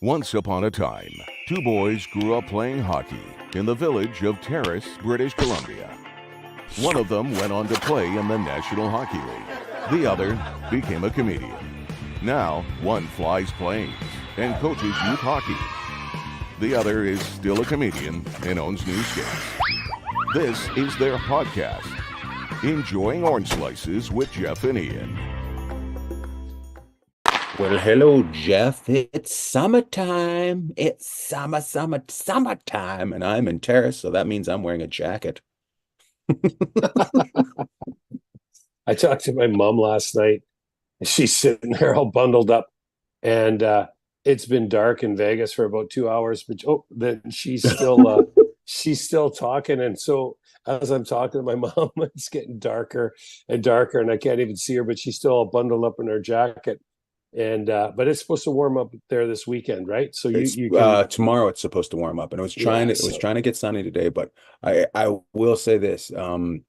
Once upon a time, two boys grew up playing hockey in the village of Terrace, British Columbia. One of them went on to play in the National Hockey League. The other became a comedian. Now, one flies planes and coaches youth hockey. The other is still a comedian and owns new skates. This is their podcast, Enjoying Orange Slices with Jeff and Ian. Well, hello, Jeff. It's summertime. It's summertime. And I'm in Terrace, so that means I'm wearing a jacket. I talked to my mom last night. She's sitting there all bundled up. And it's been dark in Vegas for about 2 hours. But then she's still talking. And so as I'm talking to my mom, it's getting darker and darker. And I can't even see her, but she's still all bundled up in her jacket. And but it's supposed to warm up there this weekend, right? So you can... tomorrow it's supposed to warm up, and it was trying to get sunny today. But I will say this: I went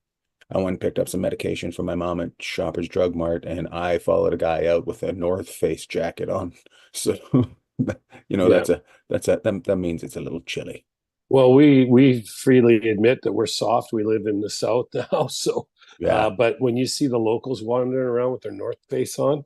and picked up some medication for my mom at Shoppers Drug Mart, and I followed a guy out with a North Face jacket on. So that means it's a little chilly. Well, we freely admit that we're soft. We live in the South now, so yeah. But when you see the locals wandering around with their North Face on,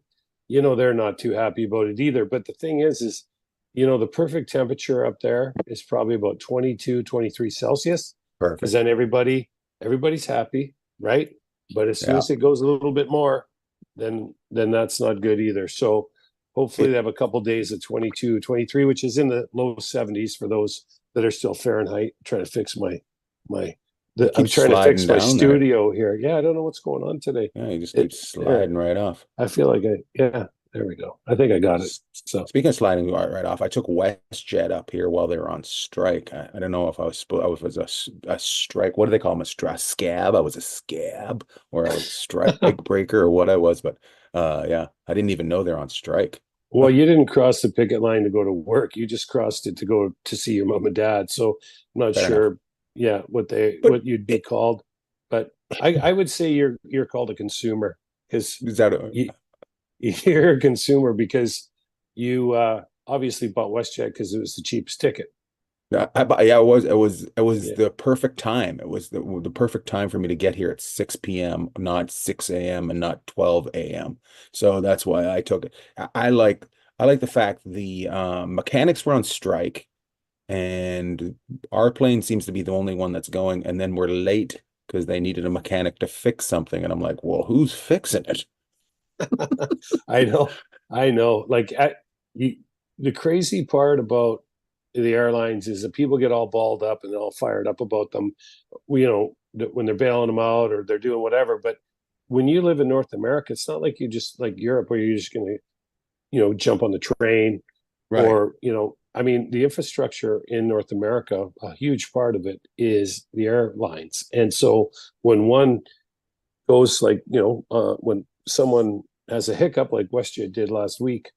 they're not too happy about it either. But the thing is, the perfect temperature up there is probably about 22, 23 Celsius. Perfect. Because then everybody's happy, right? But as soon as it goes a little bit more, then that's not good either. So hopefully they have a couple days of 22, 23, which is in the low 70s for those that are still Fahrenheit. I'm trying to fix I'm trying to fix my studio here. Yeah, I don't know what's going on today. Yeah, you just keep sliding right off. I feel like there we go. I think I got it. So speaking of sliding right off, I took WestJet up here while they were on strike. I don't know if I was a strike. What do they call them? A scab? I was a scab or a strike breaker or what I was. But I didn't even know they're on strike. Well, you didn't cross the picket line to go to work. You just crossed it to go to see your mom and dad. So I'm not sure. Enough. Yeah, what you'd be called, but I would say you're called a consumer because you're a consumer because you obviously bought WestJet because it was the cheapest ticket. It was the perfect time. It was the perfect time for me to get here at 6 p.m., not 6 a.m. and not 12 a.m. So that's why I took it. I like the fact the mechanics were on strike. And our plane seems to be the only one that's going, and then we're late because they needed a mechanic to fix something. And I'm like, well, who's fixing it? I know. Like the crazy part about the airlines is that people get all balled up and all fired up about them, when they're bailing them out or they're doing whatever. But when you live in North America, it's not like you just like Europe where you're just going to, jump on the train, right? Or, the infrastructure in North America, a huge part of it is the airlines. And so when one goes when someone has a hiccup like WestJet did last week,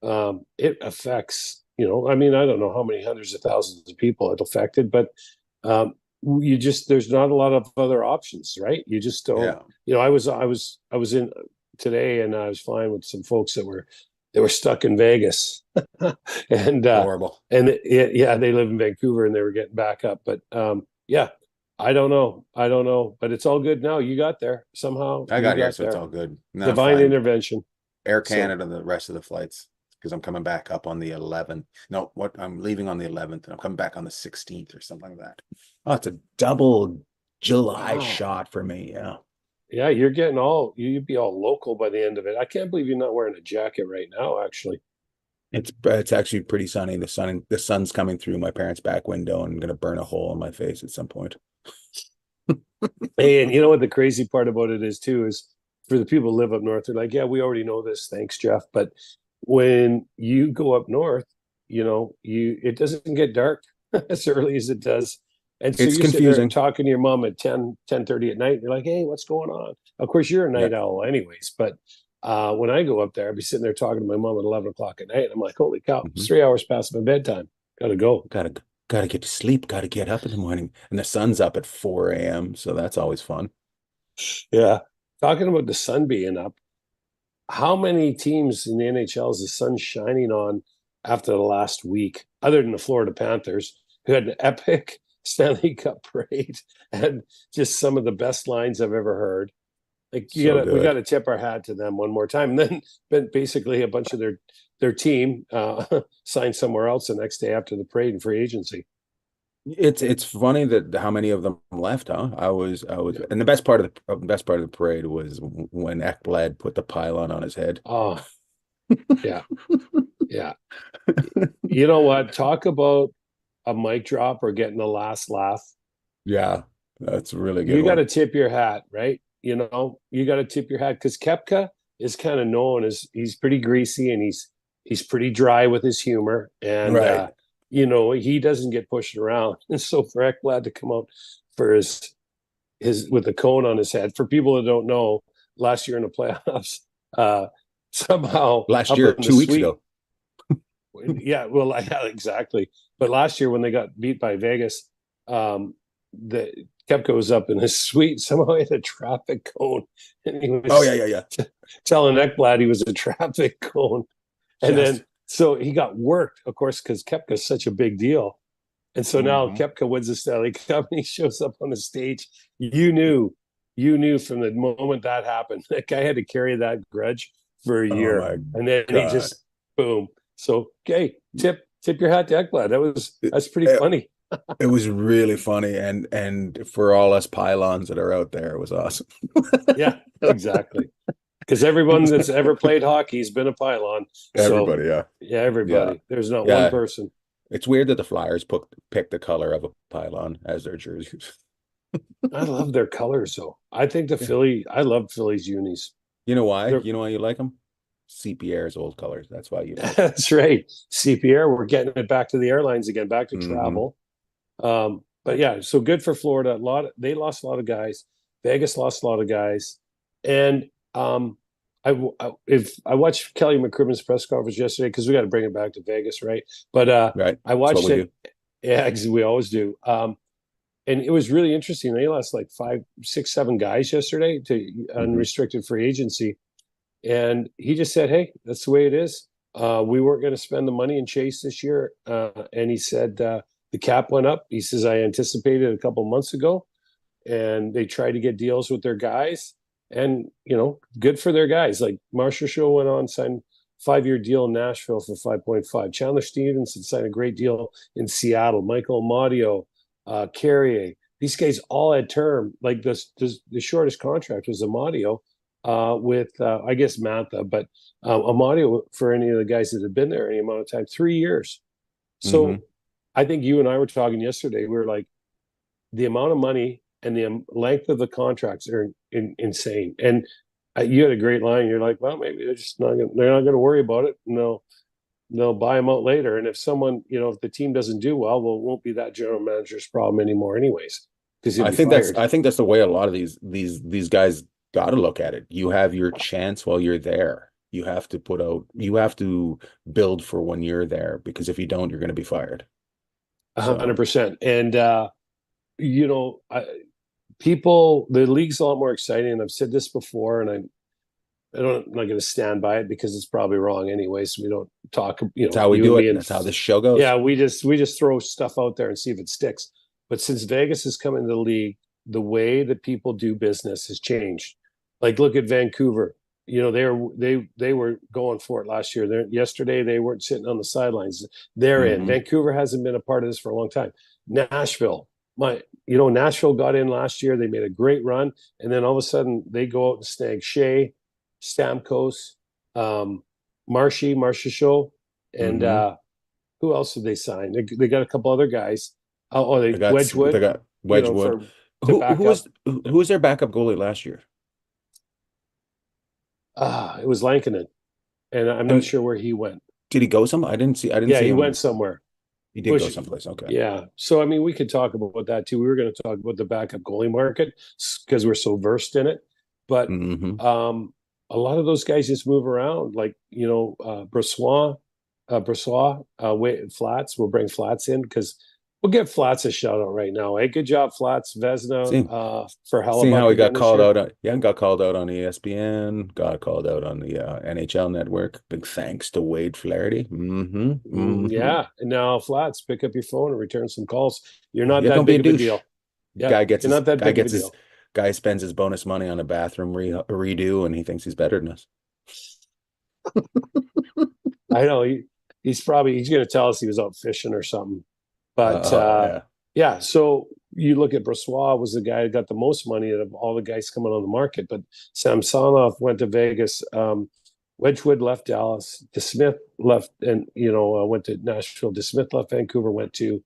it affects, I don't know how many hundreds of thousands of people it affected, but there's not a lot of other options, right? You just don't, I was in today and I was flying with some folks that were stuck in Vegas and horrible. And they live in Vancouver and they were getting back up. But I don't know, but it's all good now. You got there somehow. I got here, so it's all good. No, Divine intervention. Air Canada, the rest of the flights, because I'm coming back up on the 11th. No, I'm leaving on the 11th and I'm coming back on the 16th or something like that. Oh, it's a double July shot for me. Yeah. Yeah, you'd be all local by the end of it. I can't believe you're not wearing a jacket right now, actually. It's actually pretty sunny. The sun's coming through my parents' back window and going to burn a hole in my face at some point. Hey, and you know what the crazy part about it is too, is for the people who live up north, they're like, yeah, we already know this. Thanks, Jeff. But when you go up north, it doesn't get dark as early as it does. And so it's you're confusing. Talking to your mom at 10:30 at night. You're like, hey, what's going on? Of course, you're a night owl anyways. But when I go up there, I'd be sitting there talking to my mom at 11 o'clock at night. I'm like, holy cow, it's 3 hours past my bedtime. Got to go. Got to get to sleep. Got to get up in the morning. And the sun's up at 4 a.m. So that's always fun. Yeah. Talking about the sun being up, how many teams in the NHL is the sun shining on after the last week, other than the Florida Panthers, who had an epic Stanley Cup Parade and just some of the best lines I've ever heard. Like we got to tip our hat to them one more time. And then basically a bunch of their team signed somewhere else the next day after the parade in free agency. It's funny that how many of them left, huh? I was, and the best part of the parade was when Ekblad put the pylon on his head. Oh, yeah, yeah. You know what? Talk about a mic drop or getting the last laugh. Yeah, that's really good. You got to tip your hat, right? You got to tip your hat because Koepka is kind of known as he's pretty greasy and he's pretty dry with his humor, and right. He doesn't get pushed around. And so for Ekblad to come out for his with the cone on his head, for people that don't know, last year in the playoffs, somehow last year, 2 weeks ago. Yeah, well, yeah, exactly. But last year when they got beat by Vegas, the Koepka was up in his suite. Somehow he had a traffic cone, and he was telling Ekblad he was a traffic cone, and then so he got worked, of course, because Koepka is such a big deal, and so now Koepka wins the Stanley Cup, and he shows up on the stage. You knew from the moment that happened, that guy had to carry that grudge for a year, and then he just boom. So okay, tip your hat to Ekblad. That's pretty funny. It was really funny, and for all us pylons that are out there, it was awesome. Yeah, exactly. Because everyone that's ever played hockey has been a pylon. Everybody, everybody. Yeah. There's not one person. It's weird that the Flyers pick the color of a pylon as their jerseys. I love their colors, though. I think I love Philly's unis. You know why? You know why you like them? CPR's old colors. That's why you like That's right. CPR, we're getting it back to the airlines again, back to travel. But yeah, so good for Florida. They lost a lot of guys. Vegas lost a lot of guys. And I watched Kelly McCribben's press conference yesterday, because we got to bring it back to Vegas, right? But right. I watched it. Yeah, we always do. And it was really interesting. They lost like 5, 6, 7 guys yesterday to unrestricted free agency. And he just said, hey, that's the way it is. We weren't going to spend the money and chase this year. And he said the cap went up. He says, I anticipated a couple months ago, and they tried to get deals with their guys. And, good for their guys. Like Marshawn went on, signed a 5-year deal in Nashville for 5.5. Chandler Stevenson signed a great deal in Seattle. Michael Amadio, Carrier. These guys all had term. Like the shortest contract was Amadio with, I guess, Mantha. But Amadio, for any of the guys that have been there any amount of time, 3 years. So I think you and I were talking yesterday. We were like, the amount of money and the length of the contracts are insane. And you had a great line. You're like, well, maybe they're not going to worry about it. No, they'll buy them out later. And if someone, if the team doesn't do well, it won't be that general manager's problem anymore, anyways. Because I think that's the way a lot of these guys got to look at it. You have your chance while you're there. You have to build for when you're there, because if you don't, you're going to be fired. 100%. And the league's a lot more exciting. And I've said this before, and I'm not going to stand by it because it's probably wrong anyway. So we don't talk. That's how we do it. That's how this show goes. Yeah, we just throw stuff out there and see if it sticks. But since Vegas has come into the league, the way that people do business has changed. Like, look at Vancouver. They were going for it last year. Yesterday they weren't sitting on the sidelines. They're in. Vancouver hasn't been a part of this for a long time. Nashville. Nashville got in last year. They made a great run, and then all of a sudden they go out and snag Shea, Stamkos, Marchessault, and who else did they sign? They got a couple other guys. Wedgwood. They got Wedgwood. Who was their backup goalie last year? It was Lankinen, and I'm not sure where he went. Did he go somewhere? I didn't see. Yeah, he went somewhere. He did go someplace. Okay. Yeah. So, we could talk about that too. We were going to talk about the backup goalie market because we're so versed in it. But a lot of those guys just move around. Like, Brossois, Flats. We'll bring Flats in because We'll get Flats a shout out right now. Hey, good job, Flats. Vezina Seeing, for seeing how Hellebuck he got again this called year. out on, yeah, got called out on ESPN, got called out on the NHL Network. Big thanks to Wade Flaherty. Yeah. And now, Flats, pick up your phone and return some calls. You're not Yeah, that don't be a big of a douche. deal. Yeah, you're not that big of a deal. Guy spends his bonus money on a bathroom redo, and he thinks he's better than us. I know he's going to tell us he was out fishing or something. But Yeah. yeah, so you look at Brossoit was the guy who got the most money out of all the guys coming on the market, but Samsonov went to Vegas. Wedgwood left Dallas. DeSmith left, and went to Nashville. DeSmith left Vancouver, went to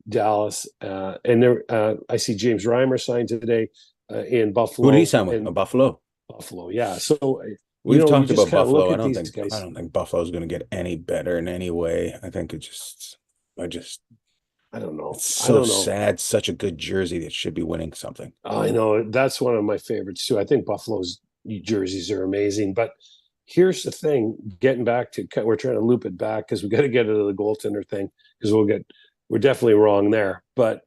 Dallas, and there I see James Reimer signed today in Buffalo. Who did he sign with? Buffalo. Buffalo, yeah. So we've talked about Buffalo. I don't think Buffalo's going to get any better in any way. I think I don't know. It's so sad. Such a good jersey that should be winning something. I know, that's one of my favorites too. I think Buffalo's jerseys are amazing. But here's the thing: getting back to, we're trying to loop it back because we got to get into the goaltender thing because we're definitely wrong there. But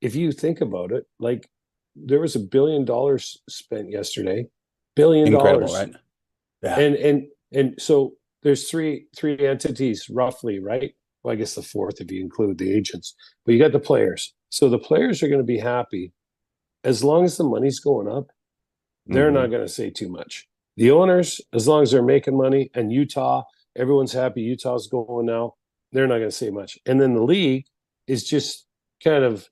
if you think about it, like there was $1 billion spent yesterday. $1 billion. Incredible, right? Yeah. And so there's three entities roughly, right? Well, I guess the fourth if you include the agents, but you got the players. So the players are going to be happy as long as the money's going up. They're not going to say too much. The owners, as long as they're making money, and Utah, everyone's happy. Utah's going now. They're not going to say much. And then the league is just kind of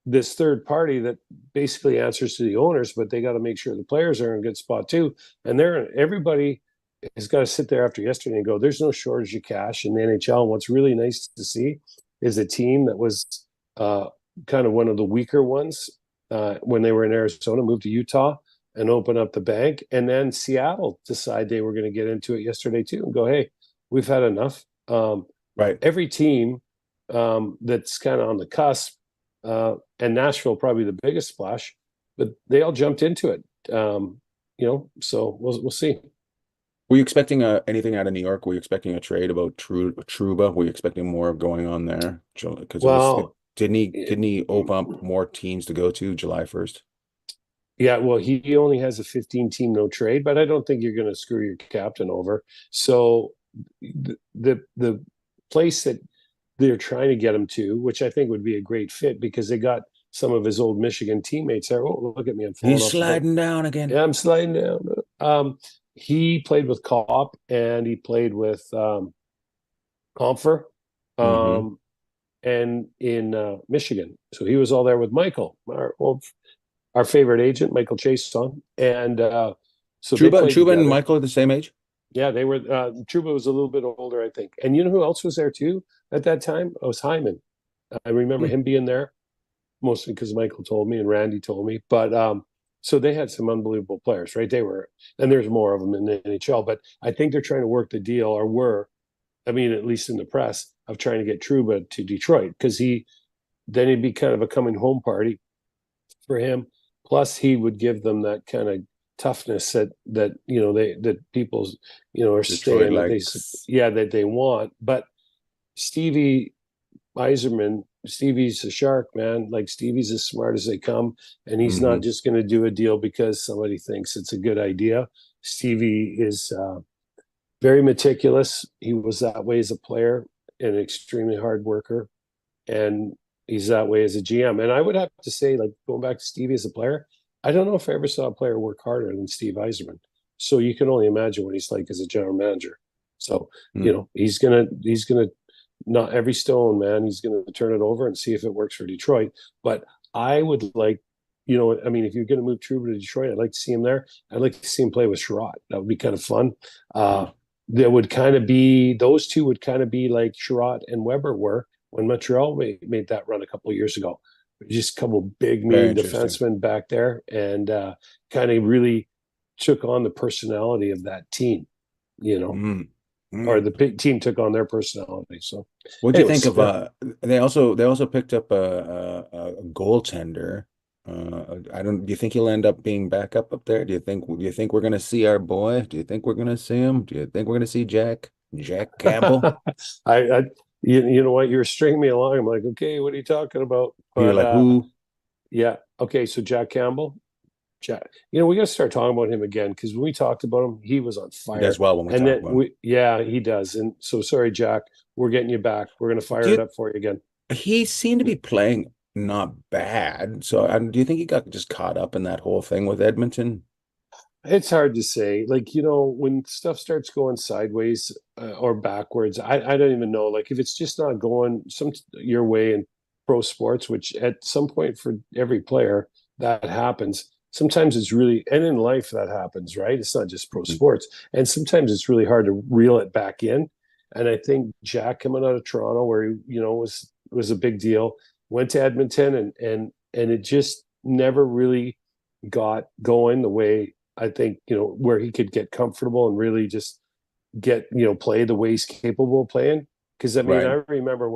this third party that basically answers to the owners, but they got to make sure the players are in a good spot too. And everybody has got to sit there after yesterday and go, there's no shortage of cash in the NHL. And what's really nice to see is a team that was kind of one of the weaker ones when they were in Arizona, moved to Utah and open up the bank. And then Seattle decide they were going to get into it yesterday too and go, hey, we've had enough. Right. Every team that's kind of on the cusp, and Nashville probably the biggest splash, but they all jumped into it. So we'll see. Were you expecting anything out of New York? Were you expecting a trade about Trouba? Were you expecting more going on there? Because didn't he open up more teams to go to July 1st? Yeah, well, he only has a 15-team no trade, but I don't think you're going to screw your captain over. So the place that they're trying to get him to, which I think would be a great fit because they got some of his old Michigan teammates there. Oh, look at me. He's sliding down again. Yeah, I'm sliding down. He played with Kopp and he played with Comfer and in Michigan. So he was all there with Michael, our favorite agent, Michael Chason. And so Trouba and Michael are the same age? Yeah, they were. Trouba was a little bit older, I think. And you know who else was there too at that time? It was Hyman. I remember him being there, mostly because Michael told me and Randy told me. But so they had some unbelievable players, right? And there's more of them in the NHL. But I think they're trying to work the deal, or were, at least in the press, of trying to get Trouba to Detroit because then it'd be kind of a coming home party for him. Plus, he would give them that kind of toughness that people are staying that they want. But Stevie Yzerman, Stevie's a shark, man. Like Stevie's as smart as they come, and he's not just going to do a deal because somebody thinks it's a good idea. Stevie is very meticulous. He was that way as a player, an extremely hard worker, and he's that way as a GM. And I would have to say, like, going back to Stevie as a player, I don't know if I ever saw a player work harder than Steve Yzerman. So you can only imagine what he's like as a general manager. So, he's gonna not every stone, man. He's gonna turn it over and see if it works for Detroit. But I would like, if you're gonna move Trouba to Detroit, I'd like to see him there. I'd like to see him play with Sherratt. That would be kind of fun. There would kind of be, those two would kind of be like Sherratt and Weber were when Montreal made that run a couple of years ago. Just a couple big mean defensemen back there, and kind of really took on the personality of that team, or the big team took on their personality. So what do you think of they also picked up a goaltender. Do you think he'll end up being back up there? Do you think we're going to see our boy? Do you think we're going to see him? Do you think we're going to see Jack Campbell? You know what? You were stringing me along. I'm like, okay, what are you talking about? You're But like, who? yeah, okay. So Jack Campbell, Jack. We got to start talking about him again because when we talked about him, he was on He does fire. well when we And talk then about him. yeah, he does. And so sorry, Jack, we're getting you back. We're gonna Do fire it you, up for you again. he seemed to be playing not bad. So do you think he got just caught up in that whole thing with Edmonton? It's hard to say. Like, when stuff starts going sideways or backwards, I don't even know. Like, if it's just not going your way in pro sports, which at some point for every player that happens. Sometimes it's really, and in life that happens, right? It's not just pro Mhm. sports. And sometimes it's really hard to reel it back in. And I think Jack coming out of Toronto, where he, was a big deal, went to Edmonton and it just never really got going the way I think, where he could get comfortable and really just get, play the way he's capable of playing. Because I mean, Right. I remember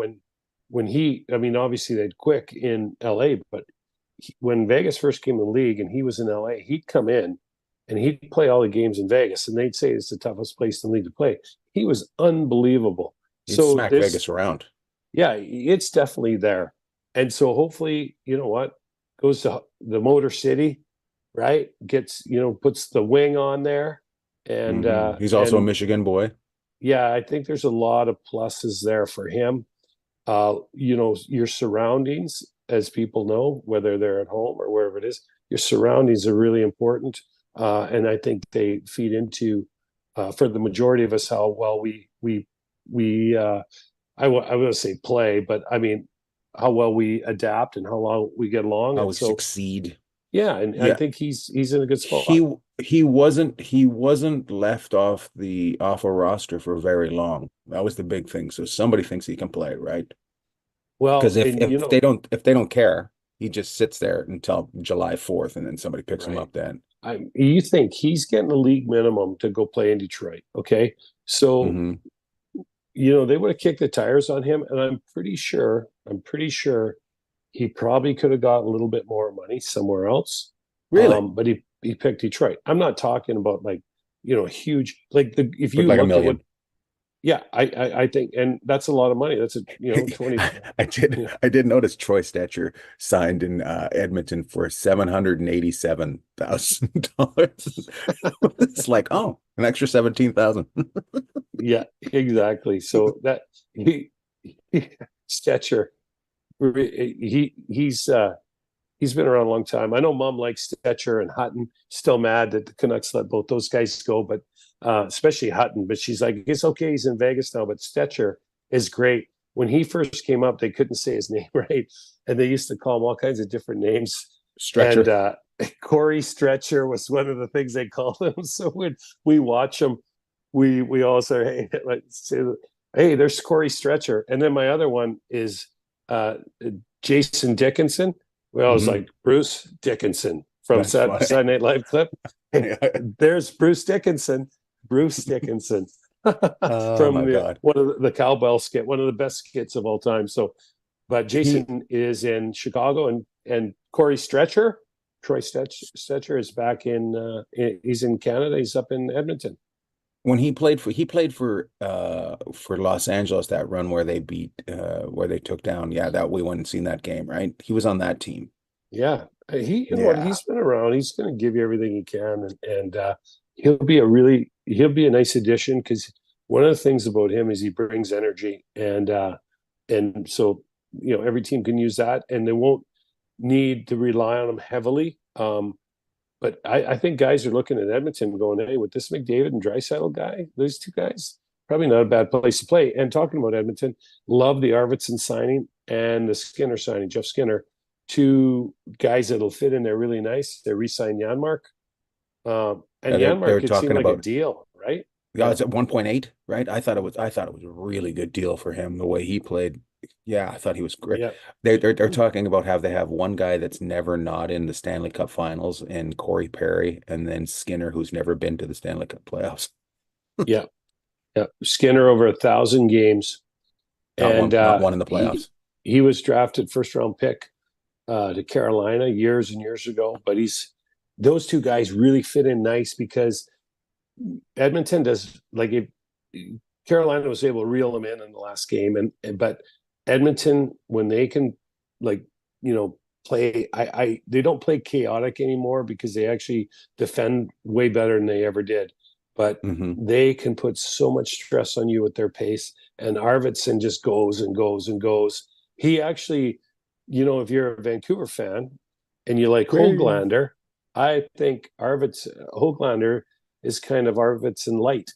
obviously they'd quick in LA, but when Vegas first came in the league and he was in LA, he'd come in and he'd play all the games in Vegas, and they'd say it's the toughest place in the league to play. He was unbelievable. He'd So smack Vegas around. yeah, it's definitely there. And so hopefully, you know what, goes to the Motor City, right? Gets, puts the wing on there. And He's also a Michigan boy. yeah, I think there's a lot of pluses there for him. Your surroundings, as people know, whether they're at home or wherever it is, your surroundings are really important. And I think they feed into, for the majority of us, how well we I would say play, but I mean how well we adapt and how long we get along. How And we so succeed. yeah, and I Yeah. think he's in a good spot. He wasn't left off a roster for very long. That was the big thing. So somebody thinks he can play, right? Because Well, if and if they don't care, he just sits there until July 4th, and then somebody picks him right. up then. You think he's getting a league minimum to go play in Detroit? Okay, so Hmm. they would have kicked the tires on him, and I'm pretty sure he probably could have got a little bit more money somewhere else. Really? But he picked Detroit. I'm not talking about like huge, like if But you like a look at what. million. Yeah, I think, and that's a lot of money. That's 20. I did Yeah, I did notice Troy Stetcher signed in Edmonton for $787,000. It's like, oh, an extra 17,000. yeah, exactly. So that he Stetcher, he's been around a long time. I know Mom likes Stetcher and Hutton. Still mad that the Canucks let both those guys go, but especially Hutton. But she's like, it's okay. He's in Vegas now. But Stetcher is great. When he first came up, they couldn't say his name right, and they used to call him all kinds of different names. And Stretcher. Corey Stretcher was one of the things they called him. So when we watch him, we all say, hey, let's say, hey, there's Corey Stretcher. And then my other one is uh, Jason Dickinson. We always Hmm. like Bruce Dickinson from That's funny. Saturday Night Live clip. Hey, there's Bruce Dickinson. Bruce Dickinson Oh my from God. one of the cowbell skit, one of the best skits of all time. So, but He Jason is in Chicago, and Corey Troy Stetcher is back he's in Canada. He's up in Edmonton. when he played for Los Angeles, that run where they beat where they took down, yeah, that we went and seen that game, right? He was on that team. Yeah, you know what? Yeah. He's been around. He's going to give you everything he can, and he'll be a nice addition because one of the things about him is he brings energy, and so every team can use that, and they won't need to rely on him heavily. But I think guys are looking at Edmonton going, hey, with this McDavid and Draisaitl guy, those two guys, probably not a bad place to play. And talking about Edmonton, love the Arvidsson signing and the Skinner signing, Jeff Skinner, two guys that'll fit in there really nice. They re-signed Janmark. And Yeah, they're Janmark, it seemed talking like a about, deal, right? yeah, Yeah. it's at 1.8, right? I thought it was a really good deal for him the way he played. Yeah, I thought he was great. Yeah. They're talking about how they have one guy that's never not in the Stanley Cup Finals and Corey Perry, and then Skinner, who's never been to the Stanley Cup playoffs. Yeah. Yeah. Skinner over 1,000 games. And Not one in the he playoffs. he was drafted first round pick to Carolina years and years ago. But those two guys really fit in nice because Edmonton does like it. Carolina was able to reel them in the last game, but Edmonton, when they can, like, play, they don't play chaotic anymore because they actually defend way better than they ever did. But they can put so much stress on you with their pace, and Arvidsson just goes and goes and goes. He actually, if you're a Vancouver fan and you like Höglander, I think Höglander is kind of Arvidsson light.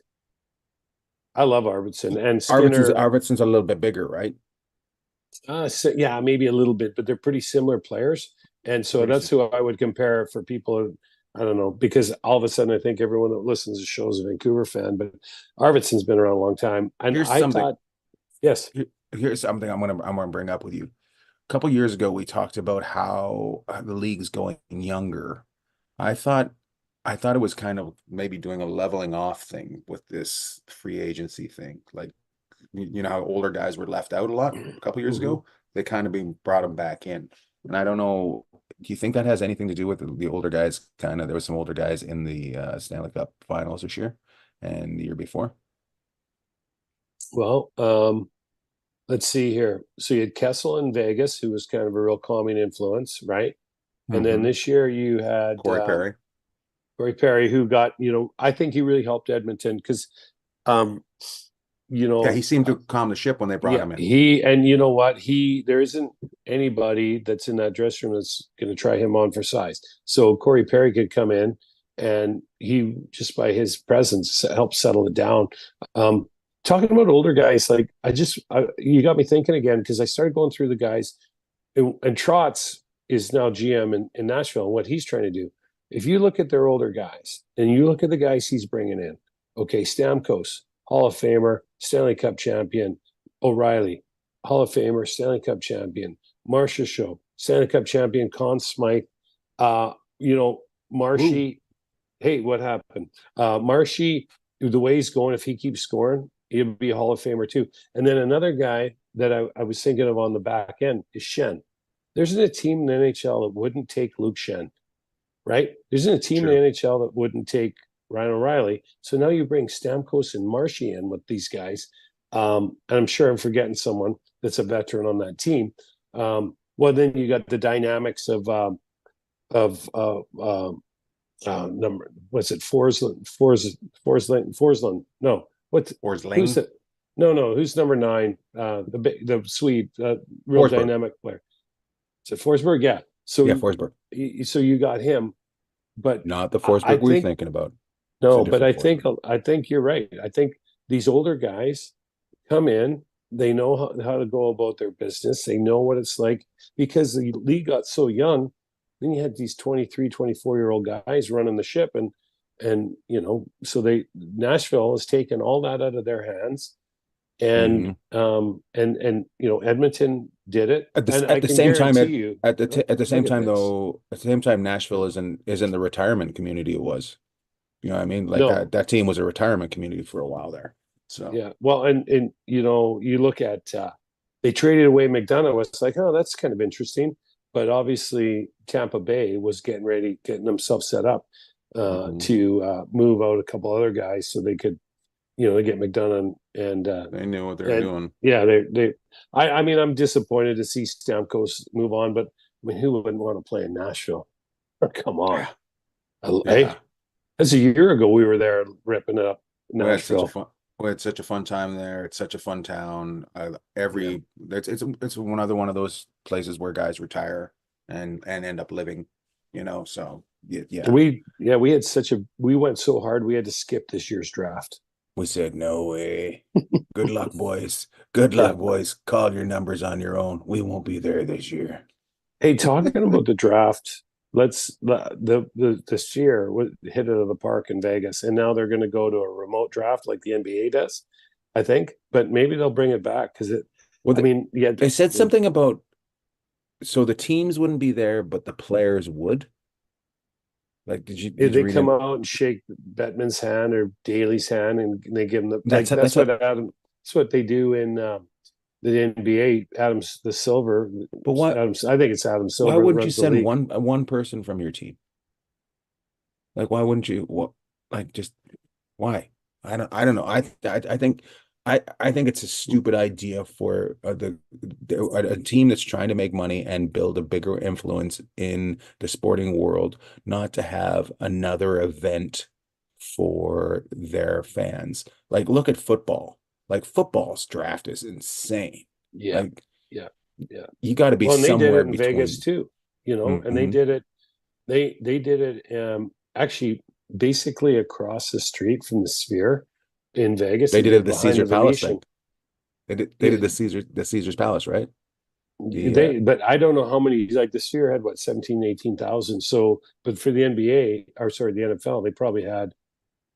I love Arvidsson and Skinner. Arvidsson's a little bit bigger, right? So, yeah, maybe a little bit, but they're pretty similar players. And so that's who I would compare for people. I don't know, because all of a sudden I think everyone that listens to shows is a Vancouver fan, but Arvidsson's been around a long time. And here's something I'm gonna bring up with you. A couple years ago, we talked about how the league's going younger. I thought it was kind of maybe doing a leveling off thing with this free agency thing. Like, how older guys were left out a lot a couple years ago. They kind of brought them back in. And I don't know, do you think that has anything to do with the older guys? There was some older guys in the Stanley Cup finals this year and the year before. Well, let's see here. So you had Kessel in Vegas, who was kind of a real calming influence, right? And then this year you had Corey Perry, who got, I think he really helped Edmonton because, he seemed to calm the ship when they brought him in. And you know what? There isn't anybody that's in that dressing room that's going to try him on for size. So Corey Perry could come in, and he, just by his presence, helped settle it down. Talking about older guys, like you got me thinking again, because I started going through the guys, and Trotz is now GM in Nashville, and what he's trying to do. If you look at their older guys and you look at the guys he's bringing in, okay, Stamkos, Hall of Famer, Stanley Cup champion; O'Reilly, Hall of Famer, Stanley Cup champion; Marshawn, Stanley Cup champion; Conn Smythe, Marshy. Hey, what happened? Marshy, the way he's going, if he keeps scoring, he'll be a Hall of Famer too. And then another guy that I was thinking of on the back end is Schenn. There isn't a team in the NHL that wouldn't take Luke Schenn, right? There isn't a team in the NHL that wouldn't take Ryan O'Reilly. So now you bring Stamkos and Marshy in with these guys. And I'm sure I'm forgetting someone that's a veteran on that team. Well, then you got the dynamics of number, what's it? Forsland. No, what's Forsling? Who's the, no, who's number 9? The Swede, real Forsberg. Dynamic player. Is it Forsberg? Yeah. So Forsberg. So you got him, but not the Forsberg we're thinking about. No, but I think you're right. I think these older guys come in, they know how to go about their business. They know what it's like, because the league got so young. Then you had these 23, 24-year-old guys running the ship, and so Nashville has taken all that out of their hands, and Edmonton did it at the same time Nashville is in the retirement community. It was, that team was a retirement community for a while there. So yeah, well, and you look at they traded away McDonough. It's like, oh, that's kind of interesting. But obviously, Tampa Bay was getting themselves set up to move out a couple other guys so they could, they get McDonough and they knew what they were doing. Yeah, I'm disappointed to see Stamkos move on, but who wouldn't want to play in Nashville? Come on, hey, that's a year ago we were there ripping it up. Nashville. We had such a fun time there. It's such a fun town. It's one of those places where guys retire and end up living, so yeah. We went so hard we had to skip this year's draft. We said, no way. Good luck, boys. Good luck, boys. Call your numbers on your own. We won't be there this year. Hey, talking about the draft, this year hit it out of the park in Vegas, and now they're going to go to a remote draft like the NBA does, I think. But maybe they'll bring it back because they said something about, so the teams wouldn't be there, but the players would. Like, did they come out and shake Bettman's hand or Daly's hand, and they give them that's what they do in the NBA. Adams the Silver, but what? I think it's Adam Silver. Why wouldn't you send one person from your team? Like, why wouldn't you? What? Like, just why? I don't know. I think I think it's a stupid idea for a team that's trying to make money and build a bigger influence in the sporting world not to have another event for their fans. Like, look at football. Like, football's draft is insane. Yeah, Like, yeah, yeah. you got to be Well, and they did somewhere it in Vegas between. too, and they Mhm. did it. They did it actually basically across the street from the Sphere in Vegas. They They did did it it at the behind Caesar the Palace Venetian. thing. They Yeah, did the Caesar's Palace, right? but I don't know how many. Like the Sphere had what 17, 18,000. So, but for the NBA, or sorry, the NFL, they probably had,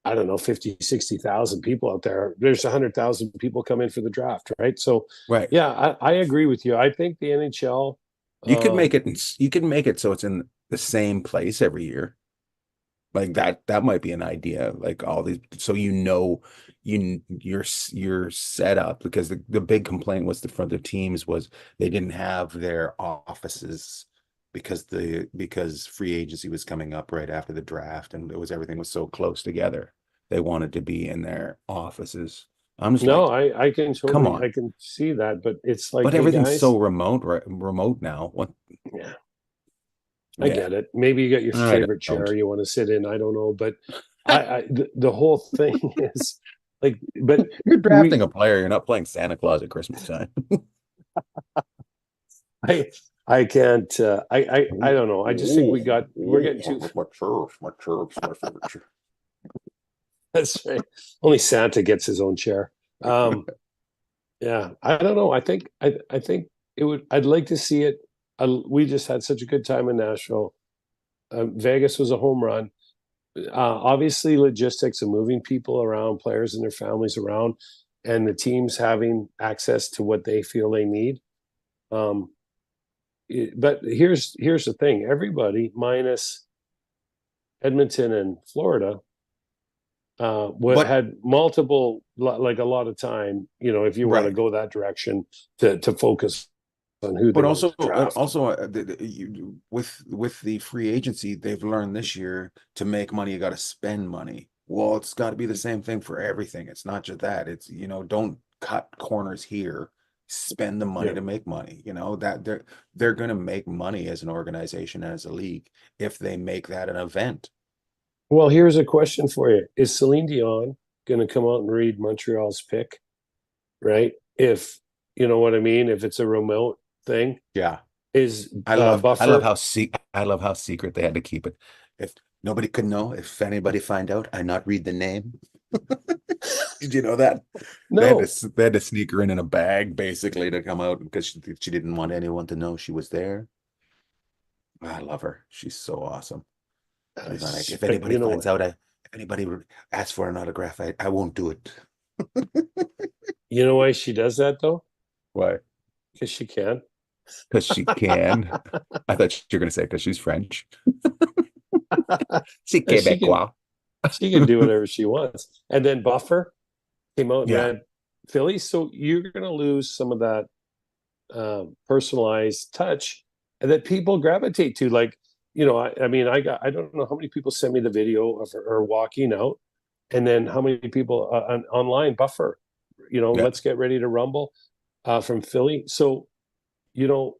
I don't know, 50, 60,000 people out there. There's 100,000 people come in for the draft, right? So, Right. yeah, I agree with you. I think the NHL, um, You could make it so it's in the same place every year. Like that might be an idea. Like all these, so you're set up because the big complaint was the front of teams was they didn't have their offices because free agency was coming up right after the draft and everything was so close together. They wanted to be in their offices. I'm just no, like, I can come totally, on. I can see that, but it's like, But hey everything's so guys, remote, right? Remote now. What? yeah, I Yeah, get it. Maybe you got your I favorite don't. chair you want to sit in. I don't know, but the whole thing is like, but You're drafting we, a player. You're not playing Santa Claus at Christmas time. I, I can't, I don't know. I just think we're getting too, My chirps, my chirps, my favorite chirp. that's right. Only Santa gets his own chair. Um, yeah, I don't know. I think it would, I'd like to see it. We just had such a good time in Nashville. Vegas was a home run. Obviously, logistics and moving people around, players and their families around, and the teams having access to what they feel they need. Um, but here's the thing: everybody minus Edmonton and Florida But had multiple, like a lot of time. If you want to right, go that direction to focus on who they but wanted also to draft. with the free agency, they've learned this year to make money, you got to spend money. Well, it's got to be the same thing for everything. It's not just that. It's don't cut corners here. Spend the money Yeah. to make money. That they're going to make money as an organization, as a league, if they make that an event. Well, here's a question for you: is Celine Dion going to come out and read Montreal's pick? Right? If you know what I mean, if it's a remote thing, Yeah. is I love Buffer? I love how secret they had to keep it. If nobody could know, if anybody find out, I not read the name. Did you know that? No, They had to sneak her in a bag basically to come out because she didn't want anyone to know she was there. I love her. She's so awesome. She's like, if anybody you know finds what? out, if anybody asks for an autograph, I won't do it. You know why she does that though? Why? Because she can. Because she can. I thought you were going to say because she's French. C'est And she can Québécois. she can do whatever she wants. And then Buffer came out and Yeah. read Philly, so you're going to lose some of that personalized touch and that people gravitate to. Like, I mean, I don't know how many people sent me the video of her walking out, and then how many people online Buffer. Yeah. Let's get ready to rumble from Philly. So you know,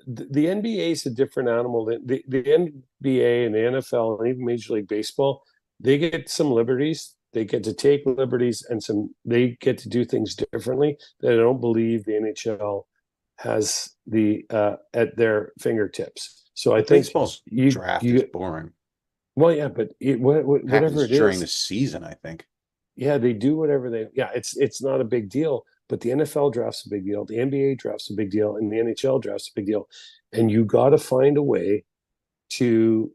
the NBA is a different animal. The NBA and the NFL and even Major League Baseball, they get some liberties. They get to take liberties and they get to do things differently that I don't believe the NHL has at their fingertips. So I Well, think baseball's you draft is you boring. well, yeah, but whatever Happens it during the is, season, I think. yeah, they do whatever yeah, it's not a big deal, but the NFL draft's a big deal, the NBA draft's a big deal, and the NHL draft's a big deal. And you got to find a way to,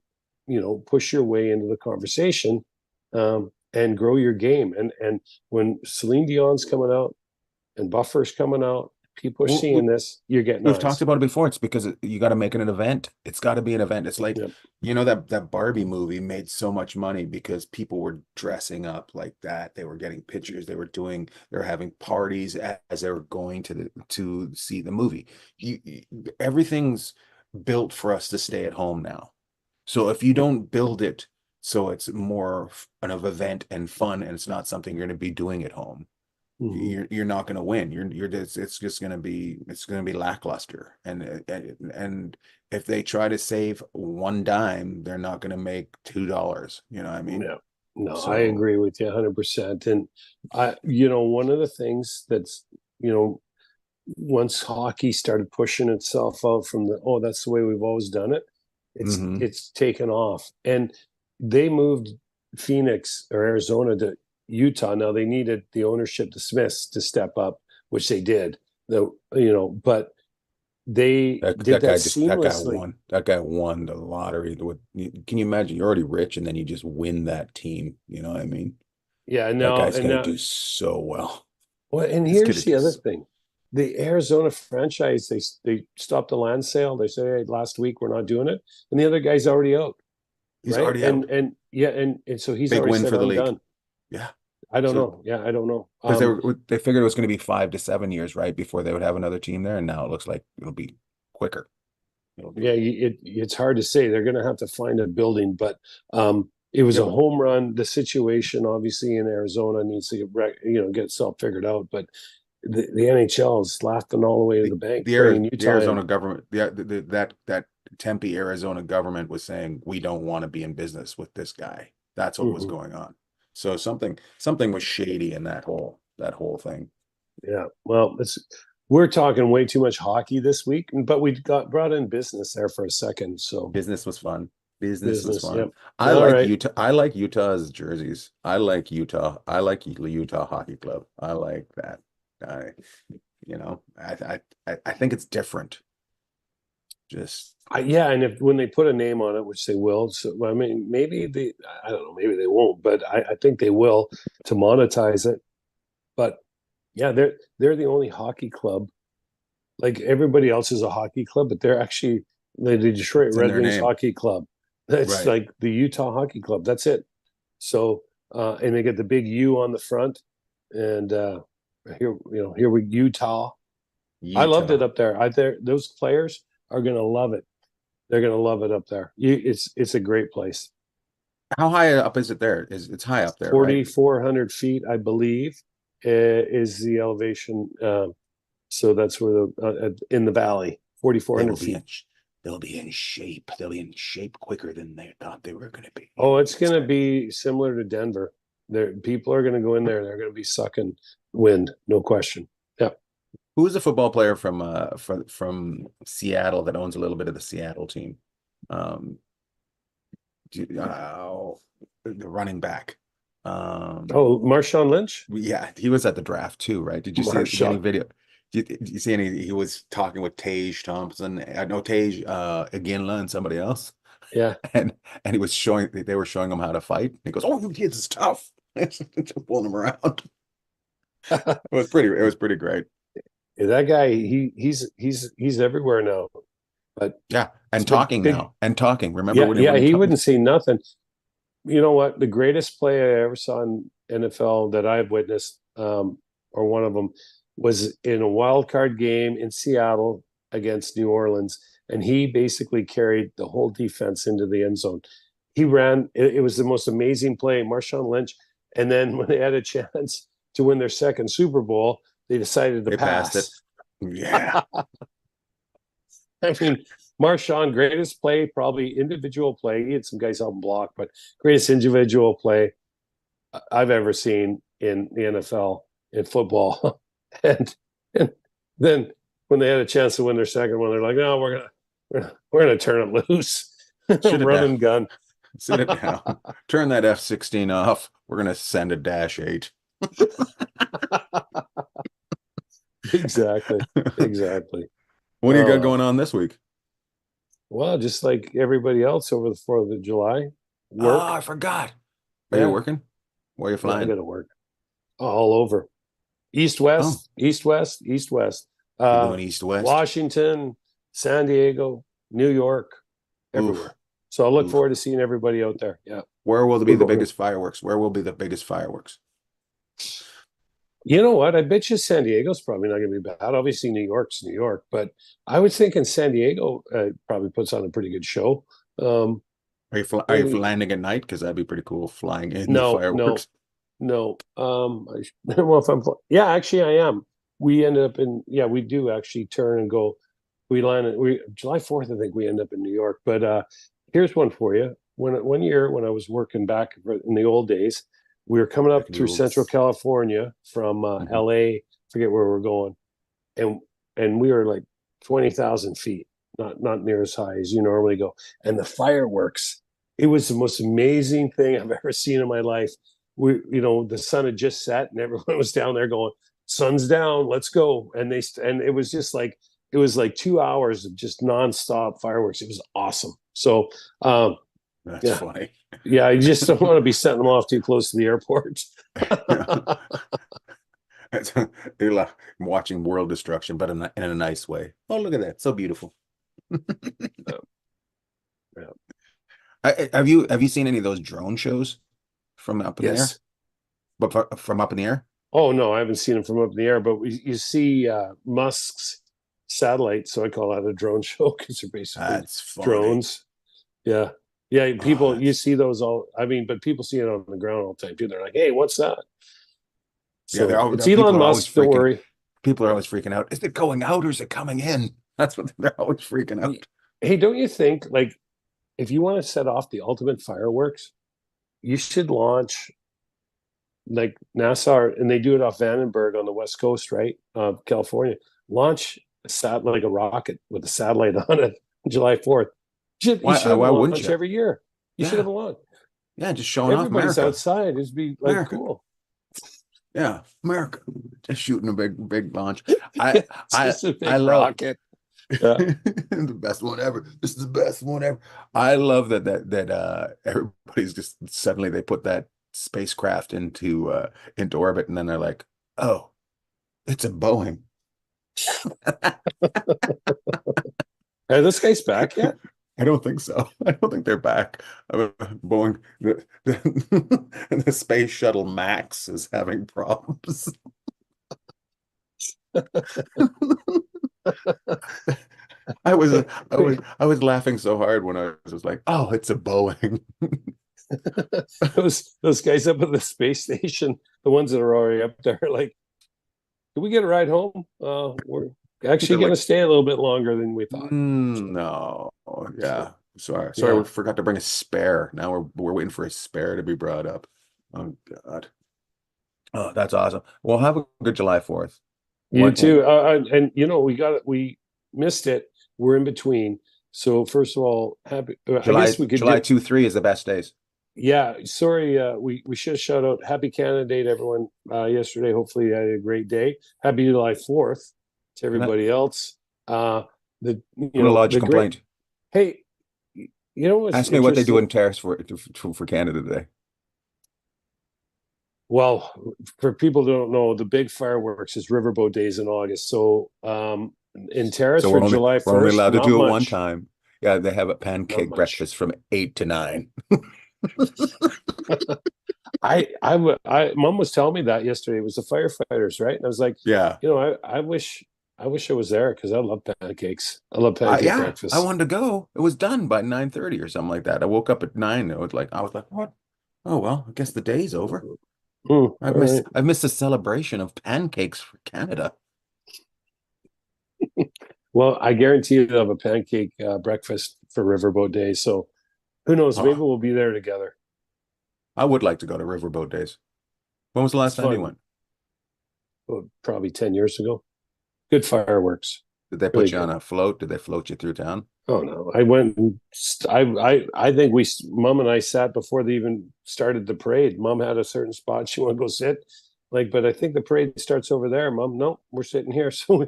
push your way into the conversation, and grow your game. And when Celine Dion's coming out and Buffer's coming out, people are Well, seeing this, you're getting we've talked eyes. about it before. It's because you got to make it an event. It's got to be an event. It's like, Yep. that Barbie movie made so much money because people were dressing up like that. They were getting pictures. They were having parties as they were going to see the movie. Everything's built for us to stay at home now. So if you don't build it so it's more of an event and fun, and it's not something you're going to be doing at home, you're not going to win. You're just, it's going to be lackluster. And if they try to save one dime, they're not going to make $2. You know what I mean? No, no, So I agree with you 100%. And one of the things that's, once hockey started pushing itself out from that's the way we've always done it, it's taken off. And they moved Phoenix or Arizona to Utah. Now they needed the ownership, the Smiths, to step up, which they did. But they did that seamlessly. That guy won the lottery. Can you imagine? You're already rich, and then you just win that team. You know what I mean? Yeah, that guy's gonna do so well. Well, and here's the other thing: the Arizona franchise, they stopped the land sale. They say, hey, last week we're not doing it, and the other guy's already out. He's already out, and so he's big already win said, for the I'm league. Done. Yeah. I don't know. Yeah, I don't know. Because they figured it was going to be 5 to 7 years, right, before they would have another team there, and now it looks like it'll be quicker. It's hard to say. They're going to have to find a building, but it was a home run. The situation, obviously, in Arizona needs to get itself figured out. But the NHL is laughing all the way to the bank. The Arizona government, that Tempe, Arizona government was saying, we don't want to be in business with this guy. That's what was going on. So something was shady in that whole thing. Yeah. Well, we're talking way too much hockey this week, but we brought in business there for a second. So business was fun. Business was fun. Yep. I like Utah. I like Utah's jerseys. I like Utah. I like Utah Hockey Club. I like that. I think it's different. And when they put a name on it, which they will, so I mean, maybe I don't know, maybe they won't, but I think they will to monetize it. But yeah, they're the only hockey club. Like everybody else is a hockey club, but they're actually the Detroit Red Wings Hockey Club. That's like the Utah Hockey Club. That's it. So and they get the big U on the front, and here we Utah. I loved it up there. Those players are going to love it. They're going to love it up there. It's a great place. How high up is it there? It's high up there, 4,400 feet, I believe, is the elevation. So that's where in the valley, 4,400 feet. They'll be in shape. They'll be in shape quicker than they thought they were going to be. Oh, it's going to be similar to Denver. People are going to go in there. They're going to be sucking wind, no question. Yeah. Who is a football player from Seattle that owns a little bit of the Seattle team? The running back. Marshawn Lynch? Yeah, he was at the draft too, right? Did you see any video? Did you see any? He was talking with Tage Thompson. Tage Aginla and somebody else. Yeah, and he was they were showing him how to fight. He goes, "Oh, you kids is tough." Pulling him around. It was pretty great. Yeah, that guy, he's everywhere now. But yeah, and talking now. Remember when he wouldn't see nothing. You know what? The greatest play I ever saw in NFL that I've witnessed, or one of them, was in a wild card game in Seattle against New Orleans, and he basically carried the whole defense into the end zone. He ran. It was the most amazing play, Marshawn Lynch. And then when they had a chance to win their second Super Bowl, they decided to pass. Passed it. Yeah. I mean, Marshawn, greatest play, probably individual play. He had some guys help him block, but greatest individual play I've ever seen in the NFL in football. and then when they had a chance to win their second one, they're like, "No, we're gonna turn it loose." Run and gun. Sit it down. Turn that F-16 off. We're gonna send a -8. Exactly. What do you got going on this week? Well, just like everybody else over the 4th of July. Work. Oh, I forgot. Are you working? Where are you flying? I got to work. All over. East, west. You're doing east, west. Washington, San Diego, New York, everywhere. Oof. So I look forward to seeing everybody out there. Yeah. Where will be the biggest fireworks? Where will be the biggest fireworks? You know what? I bet you San Diego's probably not going to be bad. Obviously, New York's New York, but I was thinking San Diego probably puts on a pretty good show. Are you landing at night? Because that'd be pretty cool. Flying in the fireworks. No. I don't know if I'm. Yeah, actually, I am. We ended up in. Yeah, we do actually turn and go. We land it. We July 4th. I think we end up in New York. But here's one for you. One year when I was working back in the old days, we were coming up through Central California from LA. Forget where we're going, and we were like 20,000 feet, not near as high as you normally go. And the fireworks. It was the most amazing thing I've ever seen in my life. The sun had just set and everyone was down there going, sun's down, let's go. And it was just like, it was like 2 hours of just nonstop fireworks. It was awesome. So, That's funny. Yeah. I just don't want to be setting them off too close to the airport. You're like watching world destruction, but in a nice way. Oh, look at that. So beautiful. Yeah. Have you seen any of those drone shows from up in the air? But from up in the air? Oh no, I haven't seen them from up in the air. But you see Musk's satellite, so I call that a drone show because they're basically drones. Yeah, yeah. People, you see those all. I mean, but people see it on the ground all the time too. They're like, "Hey, what's that?" So it's Elon Musk. Don't worry. People are always freaking out. Is it going out or is it coming in? That's what they're always freaking out. Hey, don't you think, like, if you want to set off the ultimate fireworks, you should launch like NASA, and they do it off Vandenberg on the West Coast, right? California. Launch like a rocket with a satellite on it on July 4th. You should have a launch every year. You should have a launch. Yeah, just showing Everybody's off America. outside. It'd be like America. Cool. Yeah, America. Just shooting a big launch. I love rocket. Yeah. The best one ever. This is the best one ever. I love that everybody's just suddenly they put that spacecraft into orbit, and then they're like, oh, it's a Boeing. Are this guy's back yet? I don't think so. I don't think they're back. Boeing, the space shuttle Max is having problems. I was laughing so hard when I was like, oh, it's a Boeing. those guys up at the space station, the ones that are already up there, are like, can we get a ride home? We're actually going to stay a little bit longer than we thought. No, yeah, sorry, we forgot to bring a spare. Now we're waiting for a spare to be brought up. Oh God. Oh, that's awesome. Well, have a good July 4th. You too. And we missed it. We're in between. So first of all, happy July 2-3 is the best days. Yeah, sorry. We should shout out Happy Canada Day to everyone yesterday. Hopefully you had a great day. Happy July 4th to everybody else. Complaint. Hey, ask me what they do in Terrace for Canada Day. Well, for people who don't know, the big fireworks is Riverboat Days in August. So in Terrace for July 1st, we're only allowed to do it one time. Yeah, they have a pancake breakfast from 8 to 9. Mom was telling me that yesterday. It was the firefighters, right? And I was like, yeah, I wish I was there because I love pancakes. I love pancake breakfast. I wanted to go. It was done by 9:30 or something like that. I woke up at 9. I was like, what? Oh well, I guess the day's over. I've missed a celebration of pancakes for Canada. Well, I guarantee you they'll have a pancake breakfast for Riverboat Day. So who knows? Maybe we'll be there together. I would like to go to Riverboat Days. When was the last time you went? Well, probably 10 years ago. Good fireworks. Did they put you on a float? Did they float you through town? Oh no! I went. I think Mom and I sat before they even started the parade. Mom had a certain spot she wanted to go sit, but I think the parade starts over there. Mom, no, we're sitting here. So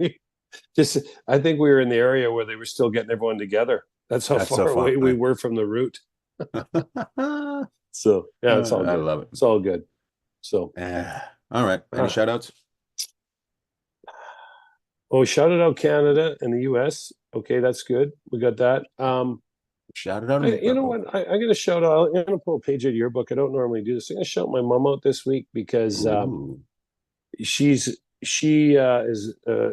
I think we were in the area where they were still getting everyone together. That's how far away we were from the route. So yeah, it's all good. I love it. It's all good. So all right. Any shout outs? Oh, shouted out Canada and the US. Okay, that's good. We got that. Shout it out. You know what? I'm going to shout out. I'm going to pull a page out of your book. I don't normally do this. I'm going to shout my mom out this week because she is a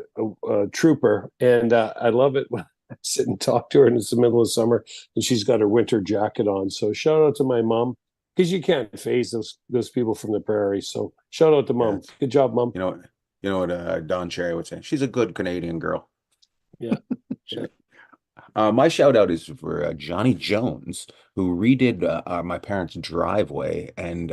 trooper, and I love it when I sit and talk to her, and it's the middle of summer, and she's got her winter jacket on. So shout out to my mom. because you can't phase those people from the prairie. So shout out to Mom. Yeah. Good job, Mom. You know what Don Cherry would say? She's a good Canadian girl. Yeah. Yeah. My shout out is for Johnny Jones, who redid my parents' driveway and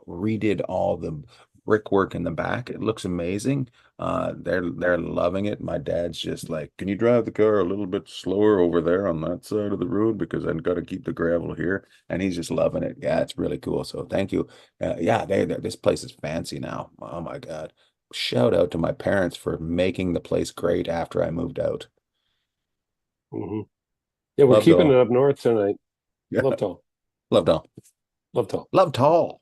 redid all the brickwork in the back. It looks amazing. They're loving it. My dad's just like, can you drive the car a little bit slower over there on that side of the road because I've got to keep the gravel here, and he's just loving it. Yeah, it's really cool. So thank you. Yeah, this place is fancy now. Oh my God. Shout out to my parents for making the place great after I moved out. Mm-hmm. Yeah, we're Loved keeping all. it up north tonight. Yeah. Love tall. Loved all. Love tall. Love tall.